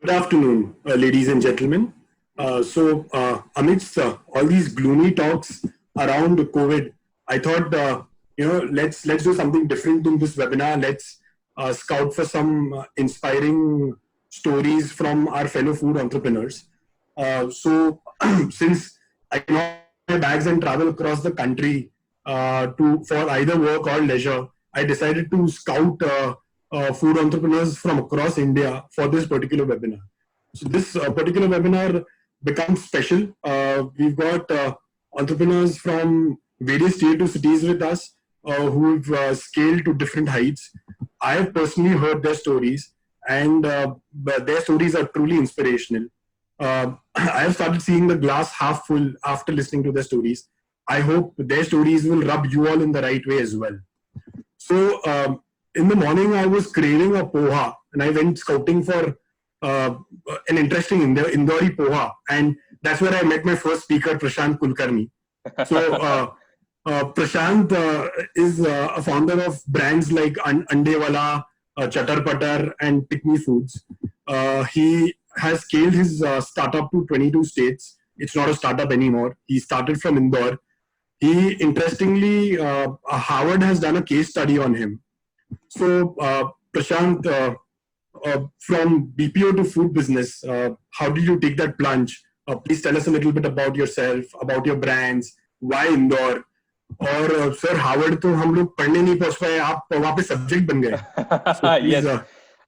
Good afternoon, ladies and gentlemen. Amidst all these gloomy talks around COVID, I thought, let's do something different in this webinar. Let's scout for some inspiring stories from our fellow food entrepreneurs. Since I cannot pack my bags and travel across the country to for either work or leisure, I decided to scout food entrepreneurs from across India for this particular webinar. So this particular webinar becomes special. We've got entrepreneurs from various tier 2 cities with us who've scaled to different heights. I have personally heard their stories, and their stories are truly inspirational. I have started seeing the glass half full after listening to their stories. I hope their stories will rub you all in the right way as well. So in the morning, I was craving a poha, and I went scouting for an interesting Indori poha, and that's where I met my first speaker, Prashant Kulkarni. So Prashant is a founder of brands like Andewala, Chatar Patar, and Tikni Foods. He has scaled his startup to 22 states. It's not a startup anymore. He started from Indore. He, interestingly, Harvard has done a case study on him. So, Prashant, from BPO to food business, how did you take that plunge? Please tell us a little bit about yourself, about your brands, why Indore? और sir Harvard तो हम लोग पढ़ने नहीं पहुंच पाए, आप वहाँ पे सब्जेक्ट बन गए. So please, yes,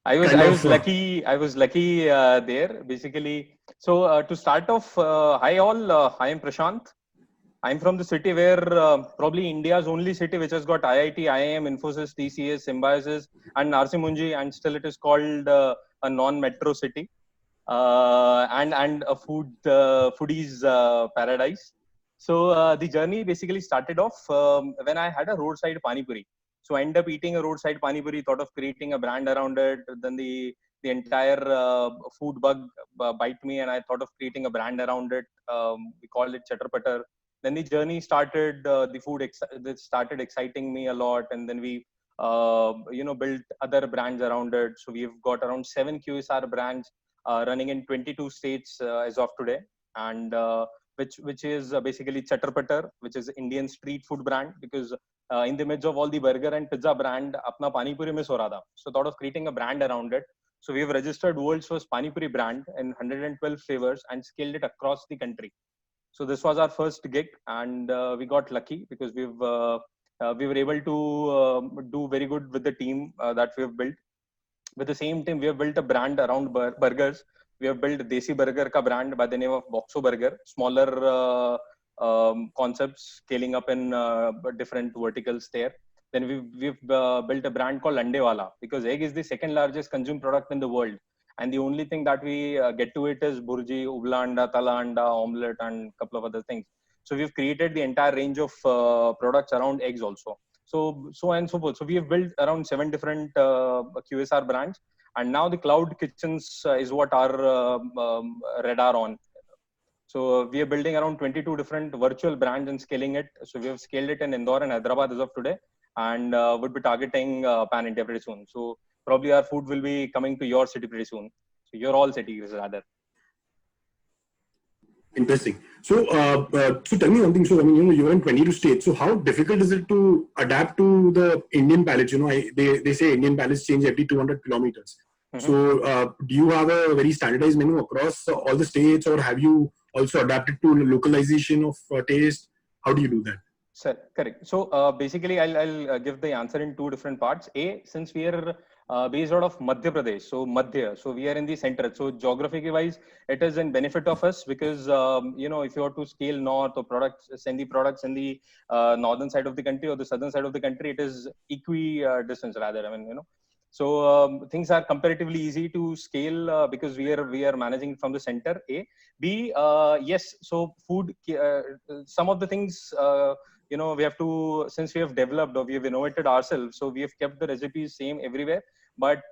I was lucky there basically. So to start off, hi all, I am Prashant. I'm from the city where probably India's only city which has got IIT, IIM, Infosys, TCS, Symbiosis, and Narsi Munji, and still it is called a non-metro city and a foodies paradise. So the journey basically started off when I had a roadside pani puri. So I ended up eating a roadside pani puri, thought of creating a brand around it. Then the entire food bug bite me, and I thought of creating a brand around it. We called it Chatar Patar. Then the journey started. The food started exciting me a lot, and then we built other brands around it. So we've got around 7 QSR brands running in 22 states as of today, and which is basically Chatar Patar, which is Indian street food brand, because in the midst of all the burger and pizza brand, apna pani puri miss ho raha tha. So thought of creating a brand around it. So we've registered world's first pani puri brand in 112 flavors and scaled it across the country. So this was our first gig, and we got lucky because we were able to do very good with the team that we have built. With the same team, we have built a brand around burgers. We have built Desi Burger ka brand by the name of Boxo Burger, smaller concepts scaling up in different verticals there. Then we've built a brand called Andewala, because egg is the second largest consumed product in the world. And the only thing that we get to it is burji, ubla anda, tala anda, omelette, and a couple of other things. So we've created the entire range of products around eggs also. So and so forth. So we have built around 7 different QSR brands. And now the cloud kitchens is what our radar on. So we are building around 22 different virtual brands and scaling it. So we have scaled it in Indore and Hyderabad as of today, and would be targeting Pan India pretty soon. So probably our food will be coming to your city pretty soon. So your all cities rather. Interesting. So tell me one thing. So I mean, you're in 22 states. So how difficult is it to adapt to the Indian palate? They say Indian palates change every 200 kilometers. Mm-hmm. So do you have a very standardized menu across all the states, or have you also adapted to localization of taste? How do you do that? Sir, correct. So basically, I'll give the answer in 2 different parts. Since we are based out of Madhya Pradesh, so we are in the center. So geographically wise, it is in benefit of us because if you are to scale north or send the products in the northern side of the country or the southern side of the country, it is distance rather. I mean, So things are comparatively easy to scale because we are managing from the center. B, yes. So food, some of the things. We have to, since we have developed or we have innovated ourselves, so we have kept the recipes same everywhere, but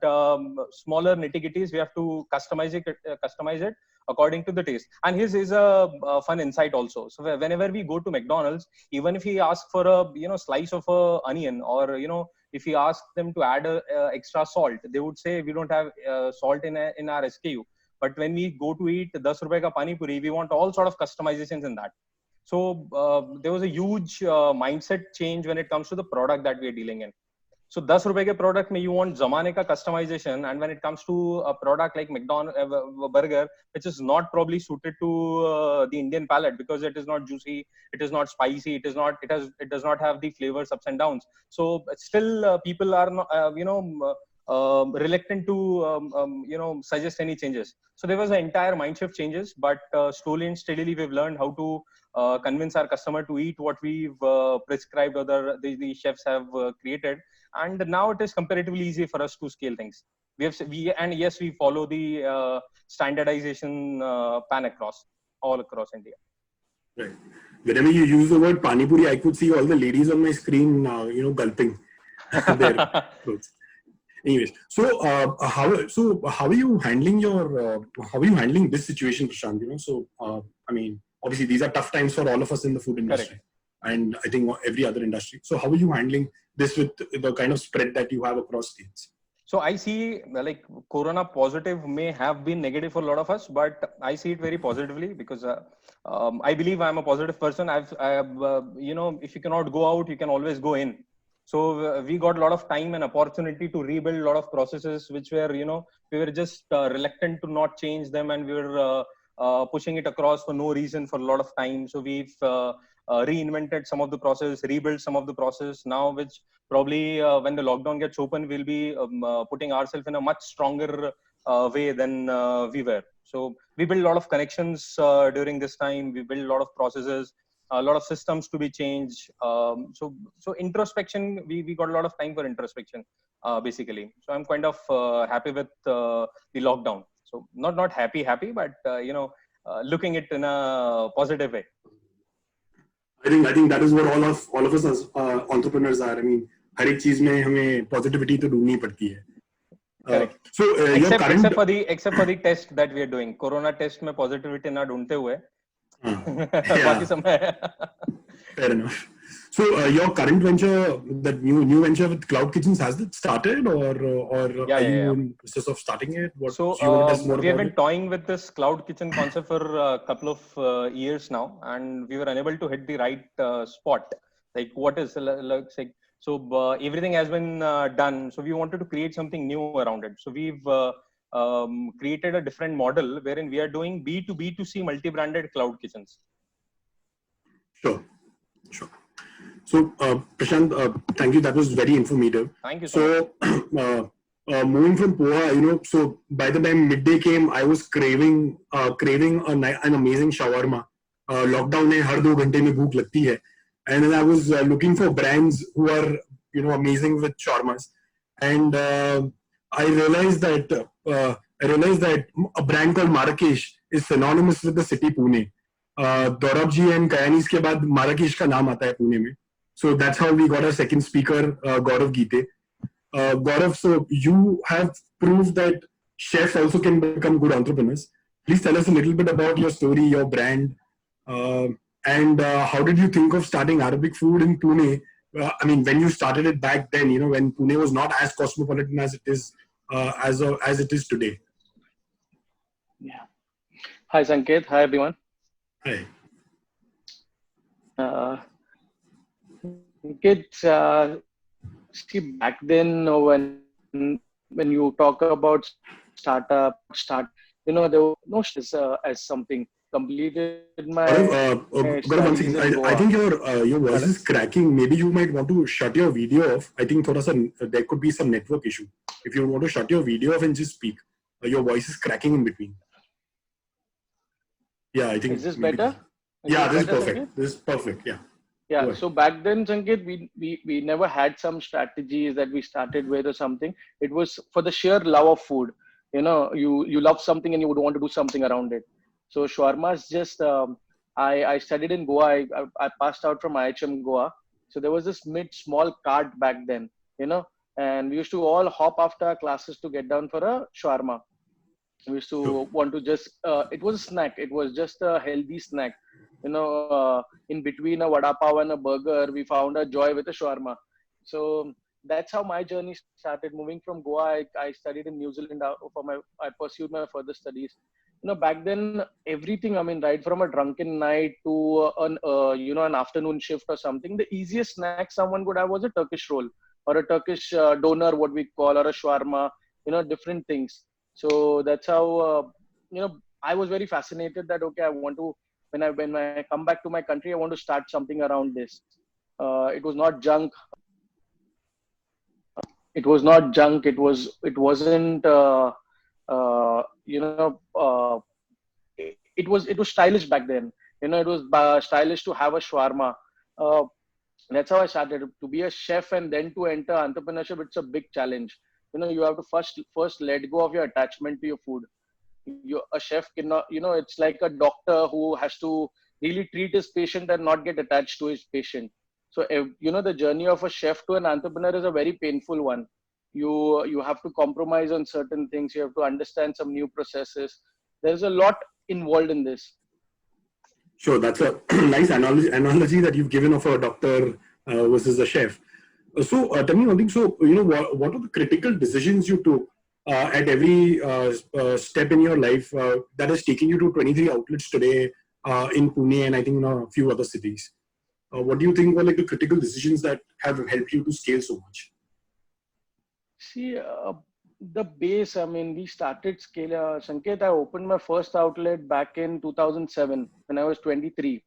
smaller nitty-gritties we have to customize it according to the taste. And his is a fun insight also. So whenever we go to McDonald's, even if he asks for a slice of a onion, or if he asks them to add extra salt, they would say we don't have salt in our SKU. But when we go to eat 10 rupees ka pani puri, we want all sort of customizations in that. So there was a huge mindset change when it comes to the product that we are dealing in. So 10 rupees ke product mein you want zamane ka customization, and when it comes to a product like McDonald's burger, which is not probably suited to the Indian palate because it is not juicy, it is not spicy, it does not have the flavors ups and downs. So still people are not, reluctant to suggest any changes. So there was an entire mind shift changes, but slowly and steadily we've learned how to convince our customer to eat what we've prescribed or the chefs have created, and now it is comparatively easy for us to scale things. We follow the standardization pan all across India. Right. Whenever you use the word pani puri, I could see all the ladies on my screen, gulping their clothes. Anyways, so how are you handling this situation, Prashant? So I mean, obviously these are tough times for all of us in the food industry. Correct. And I think every other industry. So how are you handling this with the kind of spread that you have across states? So I see like Corona positive may have been negative for a lot of us, but I see it very positively because I believe I'm a positive person. If you cannot go out, you can always go in. So we got a lot of time and opportunity to rebuild a lot of processes, which were, we were just reluctant to not change them, and we were pushing it across for no reason for a lot of time. So we've reinvented some of the process, rebuilt some of the process now, which probably when the lockdown gets open, we'll be putting ourselves in a much stronger way than we were. So we built a lot of connections during this time. We built a lot of processes, a lot of systems to be changed. So introspection, we got a lot of time for introspection, basically. So I'm kind of happy with the lockdown. So not happy, but looking it in a positive way. I think that is what all of us as entrepreneurs are. I mean, हर एक चीज में हमें positivity तो ढूंढनी पड़ती है. Correct. So except for the test that we are doing, Corona test में positivity ना ढूंढते हुए. बाकी समय. Fair enough. So your current venture, that new venture with Cloud Kitchens, has it started or are you in the process of starting it? We have been toying with this Cloud Kitchen concept for a couple of years now, and we were unable to hit the right spot. Like what is like. So everything has been done. So we wanted to create something new around it. So we've created a different model wherein we are doing B2B2C multi-branded cloud kitchens. Sure. So Prashant, thank you. That was very informative. Thank you so much. Moving from poha, so by the time midday came, I was craving an amazing shawarma. Lockdown mein har 2 ghante mein bhook lagti hai. And then I was looking for brands who are, amazing with shawarmas. And I realized that a brand called Marrakesh is synonymous with the city Pune. Gaurav ji and Kayanis ke baad Marrakesh ka naam aata hai Pune mein. So that's how we got our second speaker, Gaurav Gite. Gaurav, so you have proved that chefs also can become good entrepreneurs. Please tell us a little bit about your story, your brand, and how did you think of starting Arabic food in Pune? I mean, when you started it back then, when Pune was not as cosmopolitan as it is as it is today. Yeah. Hi, Sanket. Hi, everyone. Hi. Kids, see, back then when you talk about there was no as something completed my. Gaurav, I think your voice is cracking. Maybe you might want to shut your video off. I think there could be some network issue. If you want to shut your video off and just speak, your voice is cracking in between. Yeah, I think. Is this better? This is perfect. Sanket? This is perfect. Yeah. Yeah. So back then, Sanket, we never had some strategies that we started with or something. It was for the sheer love of food. You love something and you would want to do something around it. So shawarma is just. I studied in Goa. I passed out from IHM Goa. So there was this small cart back then. And we used to all hop after our classes to get down for a shawarma. We used to want to just. It was a snack. It was just a healthy snack. In between a vada pav and a burger, we found a joy with a shawarma. So that's how my journey started. Moving from Goa, I studied in New Zealand I pursued my further studies. back then, everything, I mean, right from a drunken night to an afternoon shift or something, the easiest snack someone could have was a Turkish roll or a Turkish doner, what we call, or a shawarma, different things. So that's how, I was very fascinated that, okay, I want to, when I come back to my country, I want to start something around this. It was not junk. It was not junk. It wasn't, uh, you know, uh, it was stylish back then. It was stylish to have a shawarma. Uh, that's how I started to be a chef, and then to enter entrepreneurship. It's a big challenge. You have to first let go of your attachment to your food. A chef cannot, it's like a doctor who has to really treat his patient and not get attached to his patient. So the journey of a chef to an entrepreneur is a very painful one. You have to compromise on certain things. You have to understand some new processes. There's a lot involved in this. Sure, that's a nice analogy that you've given of a doctor versus a chef. So tell me one thing. So what are the critical decisions you took at every step in your life that is taking you to 23 outlets today in Pune and I think a few other cities? What do you think were like the critical decisions that have helped you to scale so much? See, the base, I mean, we started scale. Sanket, I opened my first outlet back in 2007 when I was 23.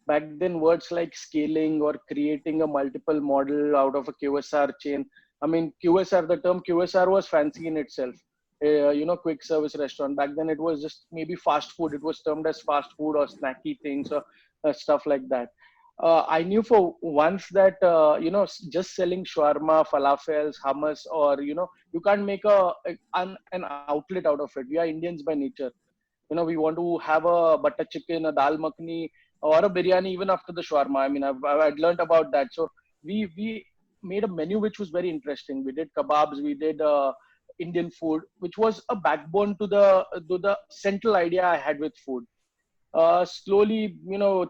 Back then, words like scaling or creating a multiple model out of a QSR chain. I mean, QSR, the term QSR was fancy in itself. Quick service restaurant. Back then, it was just maybe fast food. It was termed as fast food or snacky things or stuff like that. I knew for once that just selling shawarma, falafels, hummus, or you can't make an outlet out of it. We are Indians by nature. We want to have a butter chicken, a dal makhani, or a biryani even after the shawarma. I mean, I'd learned about that. So we made a menu which was very interesting. We did kebabs, we did Indian food, which was a backbone to the central idea I had with food. Slowly,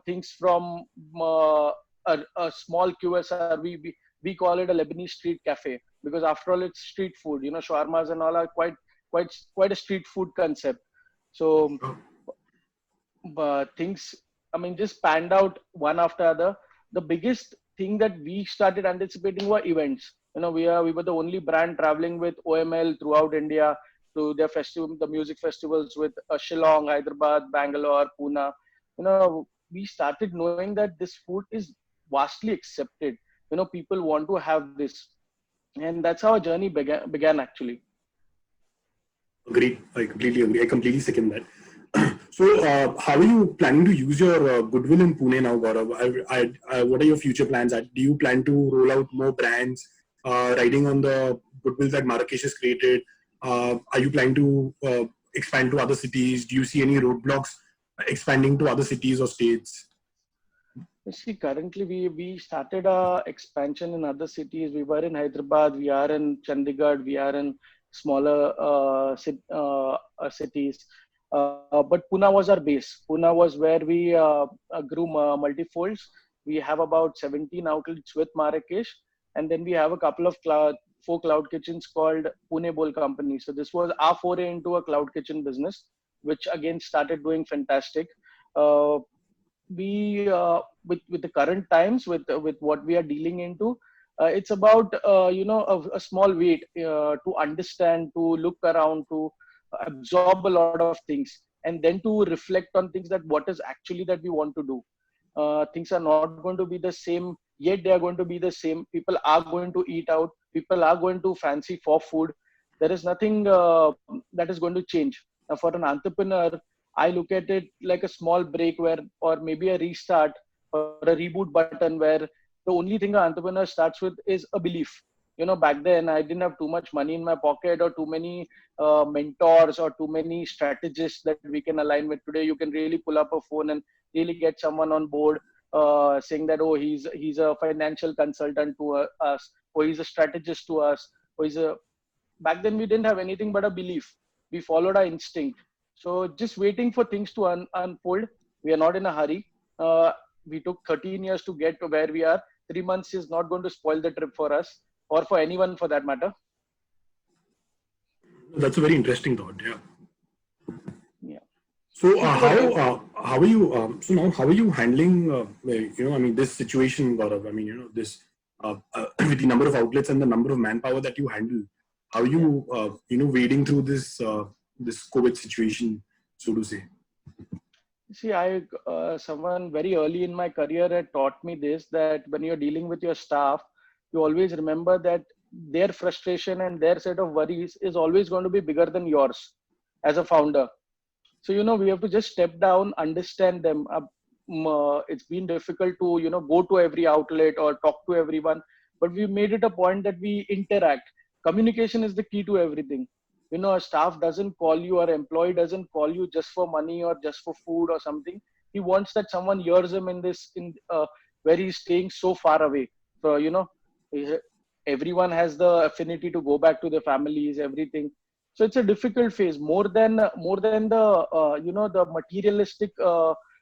things from a small QSR, we call it a Lebanese street cafe because after all, it's street food. Shawarmas and all are quite a street food concept. So, things, I mean, just panned out one after other. The biggest thing that we started anticipating were events. We were the only brand traveling with OML throughout India to their festival, the music festivals with Shillong, Hyderabad, Bangalore, Pune. We started knowing that this food is vastly accepted. People want to have this, and that's how our journey began actually. Agreed. I completely agree. I completely second that. So, how are you planning to use your goodwill in Pune now, Gaurav? What are your future plans? Do you plan to roll out more brands, riding on the goodwill that Marrakesh has created? Are you planning to expand to other cities? Do you see any roadblocks expanding to other cities or states? See, currently we started expansion in other cities. We were in Hyderabad, we are in Chandigarh, we are in smaller cities. But Pune was our base. Pune was where we grew multifolds. We have about 17 outlets with Marrakesh, and then we have a couple of four cloud kitchens called Pune Bowl Company. So this was our foray into a cloud kitchen business, which again started doing fantastic. We with the current times with what we are dealing into, it's about a small wait to understand, to look around, to absorb a lot of things, and then to reflect on things that what is actually that we want to do. Things are not going to be the same, yet they are going to be the same. People are going to eat out, people are going to fancy for food. There is nothing that is going to change. Now for an entrepreneur, I look at it like a small break where, or maybe a restart or a reboot button where the only thing an entrepreneur starts with is a belief. Back then I didn't have too much money in my pocket or too many mentors or too many strategists that we can align with. Today you can really pull up a phone and really get someone on board saying that, oh, he's a financial consultant to us, or he's a strategist to us, or back then we didn't have anything but a belief. We followed our instinct. So just waiting for things to unfold. We are not in a hurry. We took 13 years to get to where we are. 3 months is not going to spoil the trip for us or for anyone for that matter. That's a very interesting thought. Yeah. Yeah. So See, for how are you? So now how are you handling? I mean, this situation, Gaurav. I mean, this with the number of outlets and the number of manpower that you handle. How are yeah. you wading through this COVID situation, so to say? See, someone very early in my career had taught me this, that when you're dealing with your staff, you always remember that their frustration and their set of worries is always going to be bigger than yours as a founder. So, we have to just step down, understand them. It's been difficult to, go to every outlet or talk to everyone, but we made it a point that we interact. Communication is the key to everything. A staff doesn't call you, or employee doesn't call you just for money or just for food or something. He wants that someone hears him where he's staying so far away. So, he- everyone has the affinity to go back to their families, everything. So it's a difficult phase, more than the the materialistic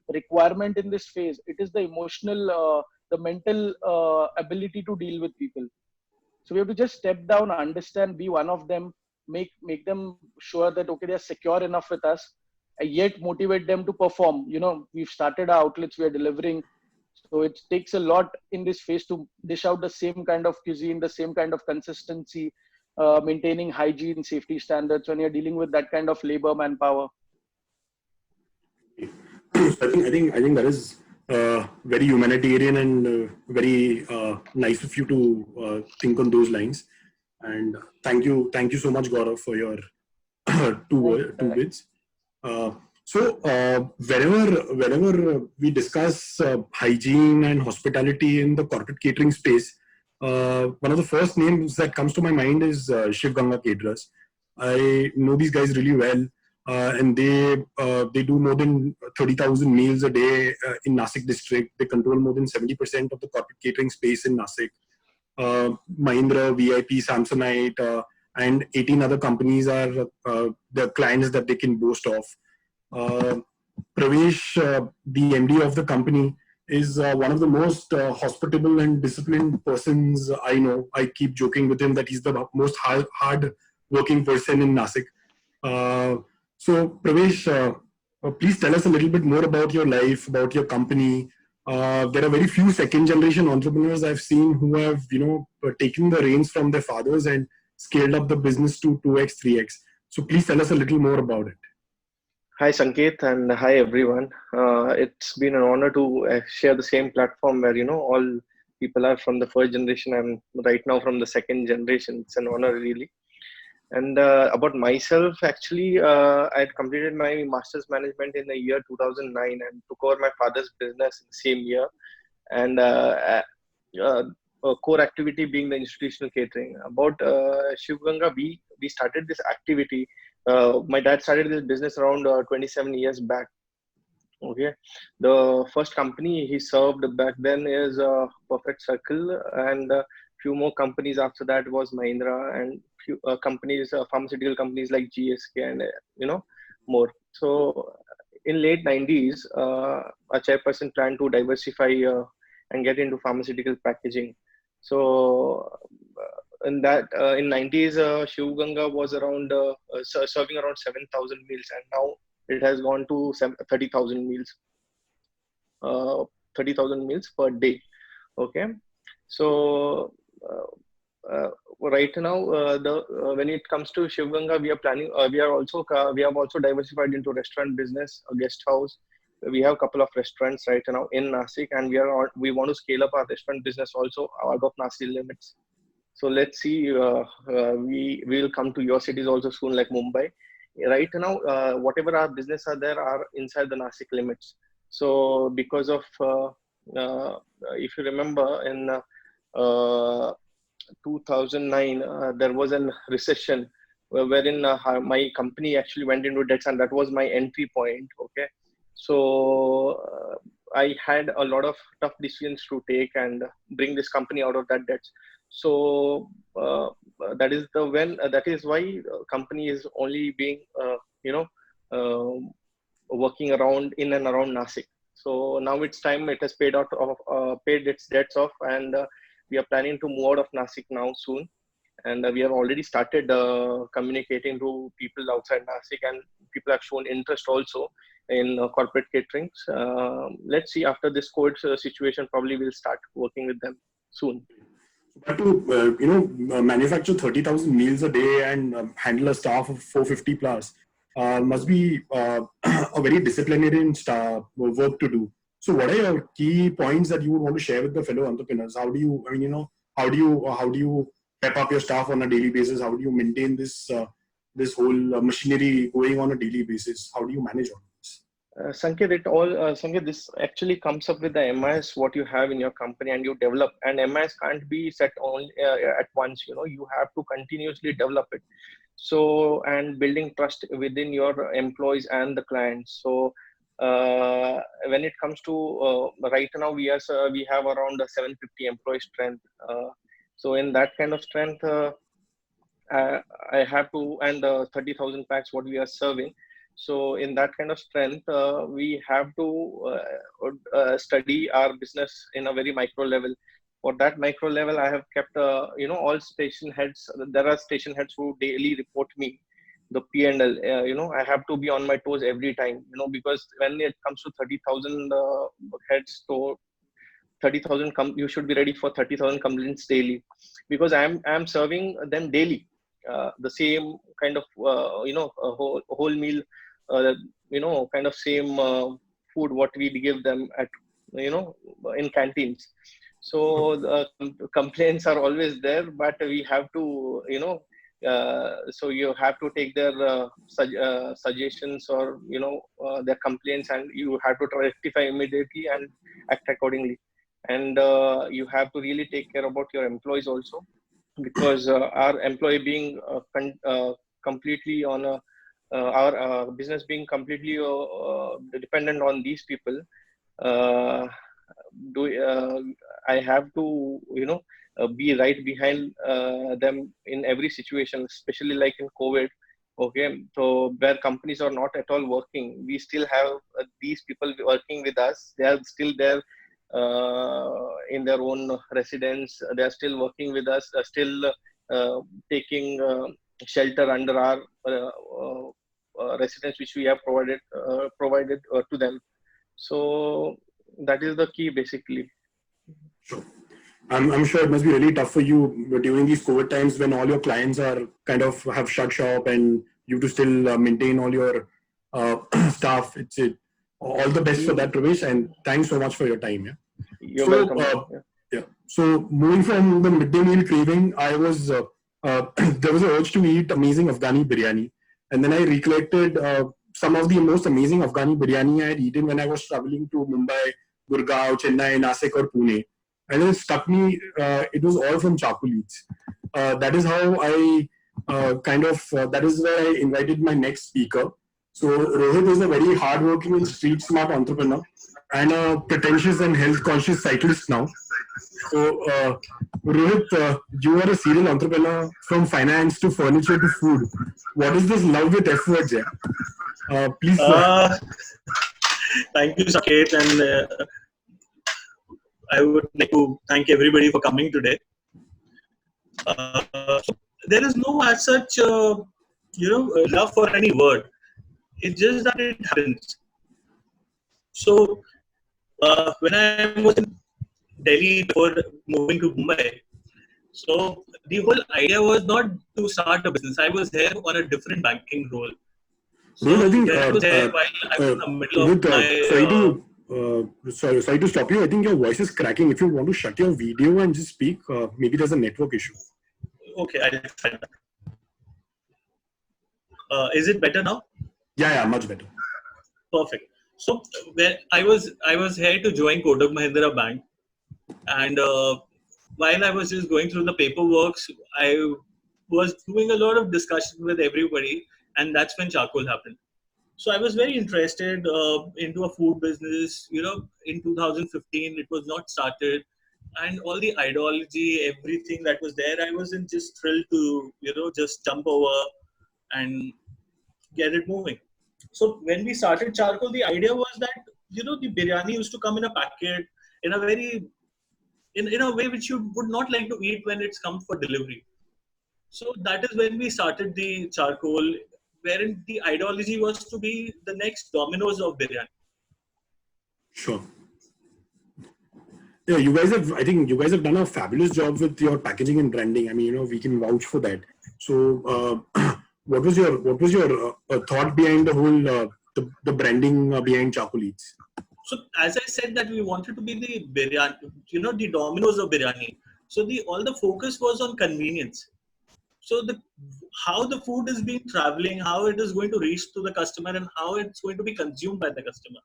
requirement in this phase. It is the emotional, the mental ability to deal with people. So we have to just step down, understand, be one of them, make them sure that okay, they're secure enough with us, and yet motivate them to perform. We've started our outlets, we are delivering. So it takes a lot in this phase to dish out the same kind of cuisine, the same kind of consistency, maintaining hygiene, safety standards when you're dealing with that kind of labor manpower. I think that is very humanitarian and very nice of you to think on those lines. And thank you so much, Gaurav, for your two bits. Whenever we discuss hygiene and hospitality in the corporate catering space, one of the first names that comes to my mind is Shivganga Caterers. I know these guys really well, and they do more than 30,000 meals a day in Nasik district. They control more than 70% of the corporate catering space in Nasik. Mahindra, VIP, Samsonite, and 18 other companies are the clients that they can boast of. Pravesh, the MD of the company, is one of the most hospitable and disciplined persons I know. I keep joking with him that he's the most hard working person in Nasik. Pravesh, please tell us a little bit more about your life, about your company. There are very few second generation entrepreneurs I've seen who have, taken the reins from their fathers and scaled up the business to 2x, 3x. So please tell us a little more about it. Hi Sanket and hi everyone. It's been an honor to share the same platform where all people are from the first generation and right now from the second generation. It's an honor really. And about myself, actually, I had completed my master's management in the year 2009 and took over my father's business in the same year. And core activity being the institutional catering. About Shivganga, we started this activity. My dad started this business around 27 years back. Okay, the first company he served back then is Perfect Circle, and few more companies after that was Mahindra, and few companies, pharmaceutical companies like GSK, and more. So in late 90s, a chairperson planned to diversify and get into pharmaceutical packaging. So in 90s, Shivganga was around serving around 7,000 meals, and now it has gone to 30,000 meals, 30,000 meals per day. Okay, so right now, when it comes to Shivganga, we are planning. We have also diversified into restaurant business, a guest house. We have a couple of restaurants right now in Nasik, and we want to scale up our restaurant business also out of Nasik limits. So let's see. We will come to your cities also soon, like Mumbai. Right now, whatever our business are there are inside the Nasik limits. So because of, if you remember, in 2009, there was a recession wherein my company actually went into debts, and that was my entry point. Okay, so I had a lot of tough decisions to take and bring this company out of that debt. So that is why company is only being working around in and around Nasik. So now it's time. It has paid its debts off, and we are planning to move out of Nasik now soon. and we have already started communicating to people outside Nasik, and people have shown interest also in corporate caterings. Let's see, after this COVID situation, probably we'll start working with them soon. But to manufacture 30,000 meals a day and handle a staff of 450 plus must be a very disciplinarian work to do. So, what are your key points that you would want to share with the fellow entrepreneurs? How do you, how do you pep up your staff on a daily basis? How do you maintain this whole machinery going on a daily basis? How do you manage all this? Sanket, this actually comes up with the MIS, what you have in your company, and you develop. And MIS can't be set only at once. You have to continuously develop it. So, and building trust within your employees and the clients. So, when it comes to right now, we have around a 750 employee strength. So, in that kind of strength, I have to, and 30,000 packs what we are serving. So in that kind of strength, we have to study our business in a very micro level. For that micro level, I have kept, all station heads. There are station heads who daily report me the P&L. I have to be on my toes every time, because when it comes to 30,000 heads, so 30,000 you should be ready for 30,000 complaints daily, because I'm serving them daily. The same kind of a whole meal, kind of same food what we give them at in canteens. So the complaints are always there, but we have to so you have to take their suggestions or their complaints, and you have to rectify immediately and act accordingly. And you have to really take care about your employees also, because our employee being completely on our business being completely dependent on these people, I have to be right behind them in every situation, especially like in COVID. Okay, so where companies are not at all working, we still have these people working with us. They are still there in their own residence. They are still working with us, still taking shelter under our residence, which we have provided to them. So that is the key, basically. Sure. I'm sure it must be really tough for you during these COVID times when all your clients are kind of have shut shop and you have to still maintain all your staff. It's all the best for that, Pravesh, and thanks so much for your time. Yeah. You're welcome. Yeah. So moving from the midday meal craving, I was there was an urge to eat amazing Afghani biryani, and then I recollected some of the most amazing Afghani biryani I had eaten when I was traveling to Mumbai, Gurgaon, Chennai, Nasik, or Pune. And it struck me, it was all from charcoal eats. That is how I that is where I invited my next speaker. So Rohit is a very hardworking and street smart entrepreneur and a pretentious and health conscious cyclist now. So Rohit, you are a serial entrepreneur from finance to furniture to food. What is this love with F words here? Please. Thank you, Saket, and I would like to thank everybody for coming today. So there is no as such, love for any word. It's just that it happens. So when I was in Delhi before moving to Mumbai, so the whole idea was not to start a business. I was here on a different banking role. So I think I was there while I was in the middle of my... sorry to stop you. I think your voice is cracking. If you want to shut your video and just speak, maybe there's a network issue. Okay, I'll try that. Is it better now? Yeah, much better. Perfect. So when I was here to join Kotak Mahindra Bank, and while I was just going through the paperwork, I was doing a lot of discussion with everybody, and that's when charcoal happened. So I was very interested into a food business. In 2015, it was not started, and all the ideology, everything that was there, I wasn't just thrilled to just jump over and get it moving. So when we started charcoal, the idea was that the biryani used to come in a packet in a way which you would not like to eat when it's come for delivery. So that is when we started the charcoal, wherein the ideology was to be the next Domino's of biryani. Sure. Yeah, I think you guys have done a fabulous job with your packaging and branding. I mean, we can vouch for that. So, what was your thought behind the whole the branding behind Charcoal Eats? So as I said that we wanted to be the biryani, the Domino's of biryani. So all the focus was on convenience. So how the food is being traveling, how it is going to reach to the customer, and how it's going to be consumed by the customer.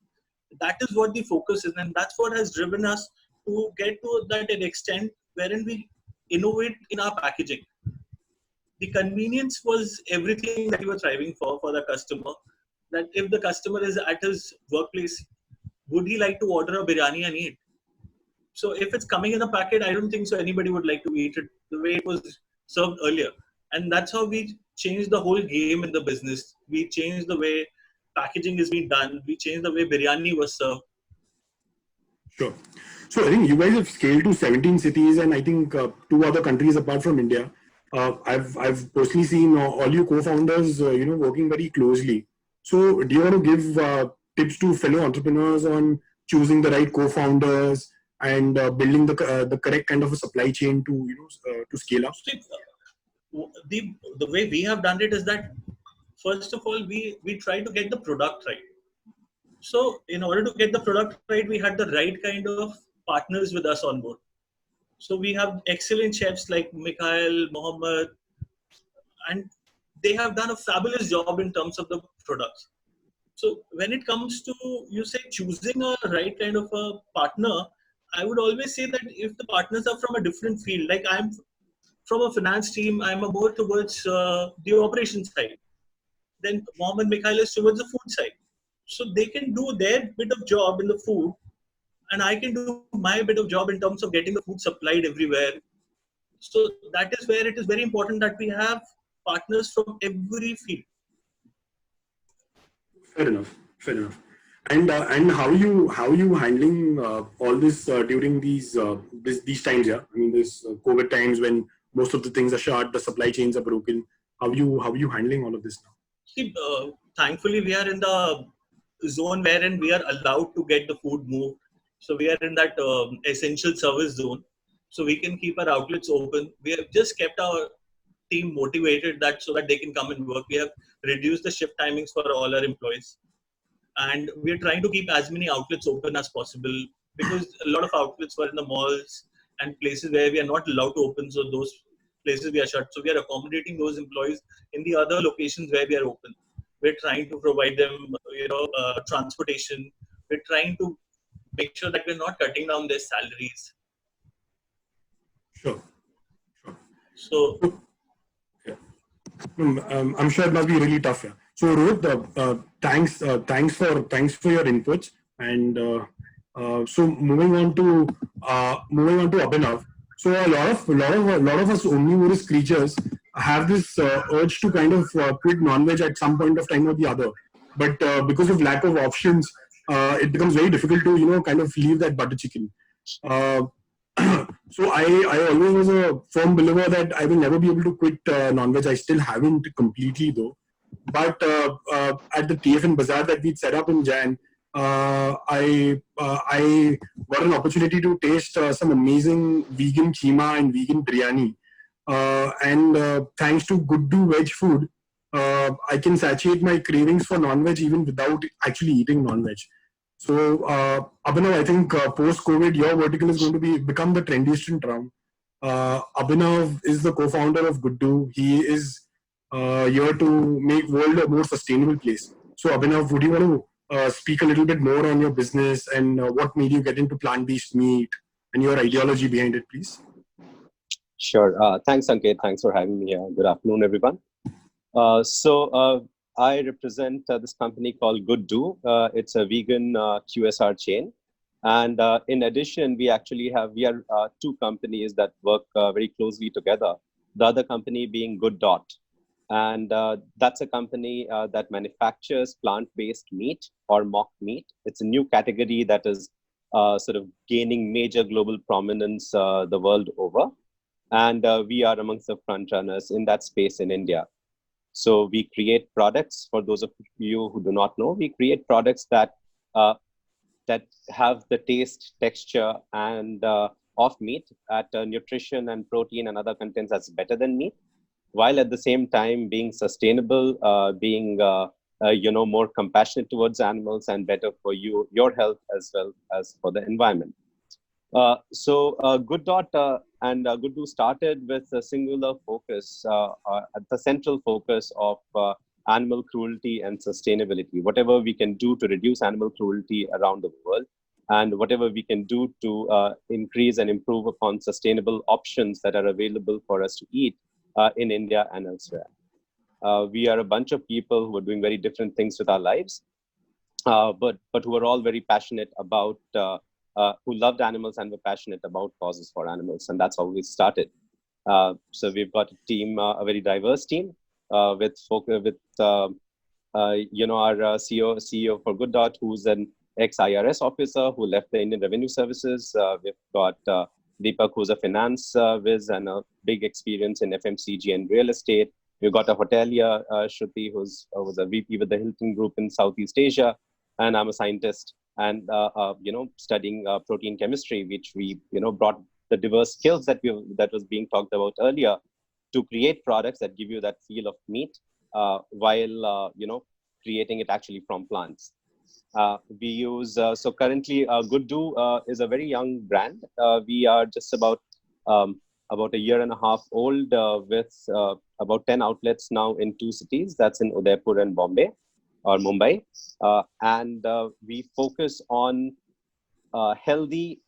That is what the focus is, and that's what has driven us to get to that extent wherein we innovate in our packaging. The convenience was everything that we were striving for the customer. That if the customer is at his workplace, would he like to order a biryani and eat? So if it's coming in a packet, I don't think so anybody would like to eat it the way it was served earlier. And that's how we changed the whole game in the business. We changed the way packaging is being done. We changed the way biryani was served. Sure. So I think you guys have scaled to 17 cities, and I think 2 other countries apart from India. I've personally seen all you co-founders, working very closely. So do you want to give tips to fellow entrepreneurs on choosing the right co-founders and building the correct kind of a supply chain to scale up? The way we have done it is that first of all we try to get the product right. So in order to get the product right, we had the right kind of partners with us on board. So we have excellent chefs like Mikhail, Mohammed, and they have done a fabulous job in terms of the products. So when it comes to, choosing a right kind of a partner, I would always say that if the partners are from a different field, like I'm from a finance team, I'm more towards the operations side. Then Mohammed Mikhail is towards the food side. So they can do their bit of job in the food, and I can do my bit of job in terms of getting the food supplied everywhere. So that is where it is very important that we have partners from every field. Fair enough. And how you handling all this during these times? Yeah, I mean, this COVID times when most of the things are shut, the supply chains are broken. How you handling all of this now? See, thankfully we are in the zone wherein we are allowed to get the food moved. So we are in that essential service zone. So we can keep our outlets open. We have just kept our team motivated so that they can come and work. We have reduced the shift timings for all our employees. And we are trying to keep as many outlets open as possible, because a lot of outlets were in the malls and places where we are not allowed to open. So those places we are shut. So we are accommodating those employees in the other locations where we are open. We're trying to provide them, transportation. We're trying to make sure that we're not cutting down their salaries. Sure. So, yeah. I'm sure it must be really tough. Yeah. So Rohit, thanks for your inputs. And so moving on to Abhinav. So a lot of us omnivorous creatures have this urge to kind of quit non-veg at some point of time or the other. But because of lack of options, it becomes very difficult to kind of leave that butter chicken. So I always was a firm believer that I will never be able to quit non-veg. I still haven't completely though. But at the TF Bazaar that we'd set up in Jan, I got an opportunity to taste some amazing vegan keema and vegan biryani. And thanks to GoodDO veg food, I can satiate my cravings for non-veg even without actually eating non-veg. So, Abhinav, I think post-COVID, your vertical is going to become the trendiest in town. Abhinav is the co-founder of GoodDO. He is here to make world a more sustainable place. So, Abhinav, would you want to speak a little bit more on your business and what made you get into plant-based meat and your ideology behind it, please? Sure. Thanks, Sanket. Thanks for having me here. Good afternoon, everyone. I represent this company called GoodDO. It's a vegan QSR chain. And in addition, we are 2 companies that work very closely together. The other company being GoodDO-The. And that's a company that manufactures plant-based meat or mock meat. It's a new category that is sort of gaining major global prominence the world over. And we are amongst the front runners in that space in India. So we create products, for those of you who do not know, we create products that that have the taste, texture, and of meat at nutrition and protein and other contents that's better than meat, while at the same time being sustainable, being more compassionate towards animals and better for your health as well as for the environment. GoodDO and GoodDO started with a singular focus, at the central focus of animal cruelty and sustainability. Whatever we can do to reduce animal cruelty around the world, and whatever we can do to increase and improve upon sustainable options that are available for us to eat in India and elsewhere. We are a bunch of people who are doing very different things with our lives, but who are all very passionate about, who loved animals and were passionate about causes for animals, and that's how we started. So we've got a team, a very diverse team, with our CEO for GoodDO, who's an ex-IRS officer who left the Indian Revenue Services. We've got Deepak, who's a finance whiz and a big experience in FMCG and real estate. We've got a hotelier, Shruti, who's was a VP with the Hilton Group in Southeast Asia, and I'm a scientist and studying protein chemistry, which we brought the diverse skills that was being talked about earlier to create products that give you that feel of meat while creating it actually from plants. We use so currently GoodDO is a very young brand. We are just about a year and a half old, with about 10 outlets now in 2 cities. That's in Udaipur and Bombay or Mumbai. And we focus on healthy,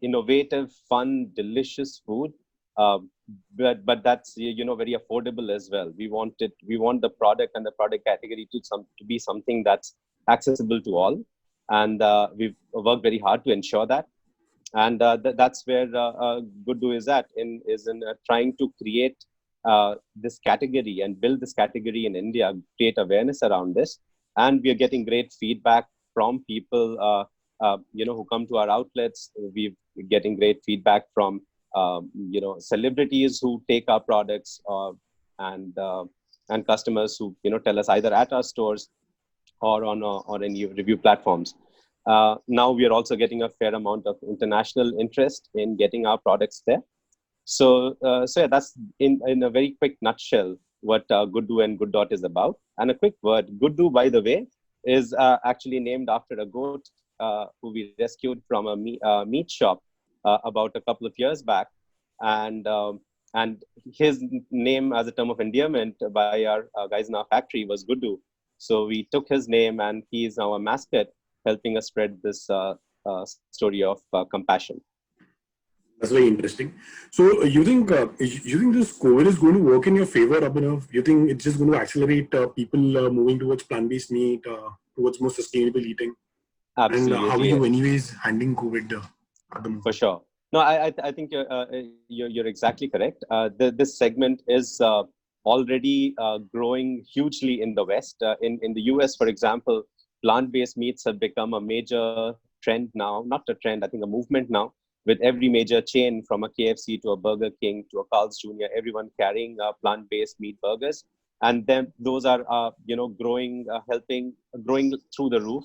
innovative, fun, delicious food. But that's very affordable as well. We want the product and the product category to be something that's accessible to all, and we've worked very hard to ensure that. And that's where GoodDO is at, in trying to create this category and build this category in India, create awareness around this. And we are getting great feedback from people who come to our outlets. We're getting great feedback from celebrities who take our products, and customers who tell us either at our stores or on any review platforms. Now we are also getting a fair amount of international interest in getting our products there. So yeah, that's in a very quick nutshell what GoodDO and GoodDO is about. And a quick word, GoodDO, by the way, is actually named after a goat who we rescued from a meat shop about a couple of years back, and his name as a term of endearment by our guys in our factory was GoodDO. So we took his name, and he is now a mascot, helping us spread this story of compassion. That's very interesting. So you think this COVID is going to work in your favor, Abhinav? You think it's just going to accelerate people moving towards plant-based meat, towards more sustainable eating? Absolutely. And how are you anyways handling COVID at the moment? For sure. No, I think you're exactly correct. This segment is already growing hugely in the West. In the US, for example, plant-based meats have become a major trend now, not a trend, I think a movement now, with every major chain from a KFC to a Burger King to a Carl's Jr., everyone carrying plant-based meat burgers. And then those are, growing through the roof.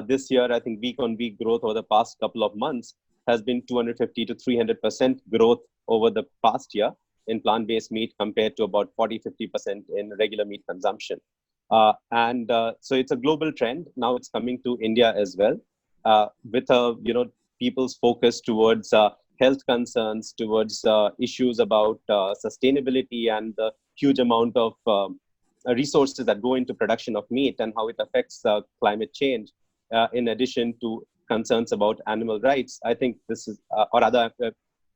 This year, I think week-on-week growth over the past couple of months has been 250 to 300% growth over the past year in plant-based meat compared to about 40-50% in regular meat consumption. So it's a global trend. Now it's coming to India as well, with people's focus towards health concerns, towards issues about sustainability and the huge amount of resources that go into production of meat and how it affects climate change, in addition to concerns about animal rights. I think this is,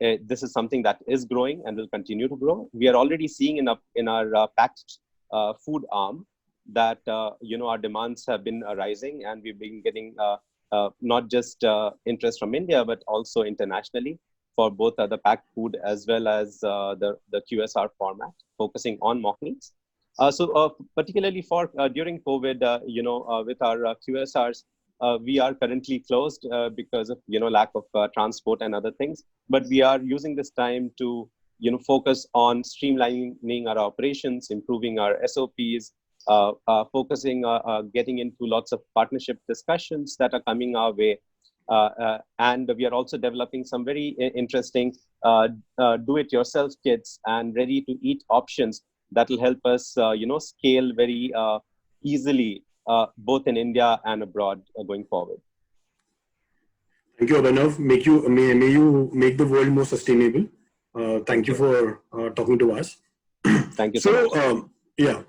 this is something that is growing and will continue to grow. We are already seeing in our packed food arm that our demands have been rising, and we've been getting not just interest from India, but also internationally for both the packed food as well as the QSR format, focusing on mock meats. So particularly for during COVID, with our QSRs, we are currently closed because of lack of transport and other things. But we are using this time to focus on streamlining our operations, improving our SOPs, focusing, getting into lots of partnership discussions that are coming our way. And we are also developing some very interesting do-it-yourself kits and ready-to-eat options that will help us, scale very easily, both in India and abroad going forward. Thank you, Abhinav. May you make the world more sustainable. Thank you for talking to us. Thank you so much. Yeah.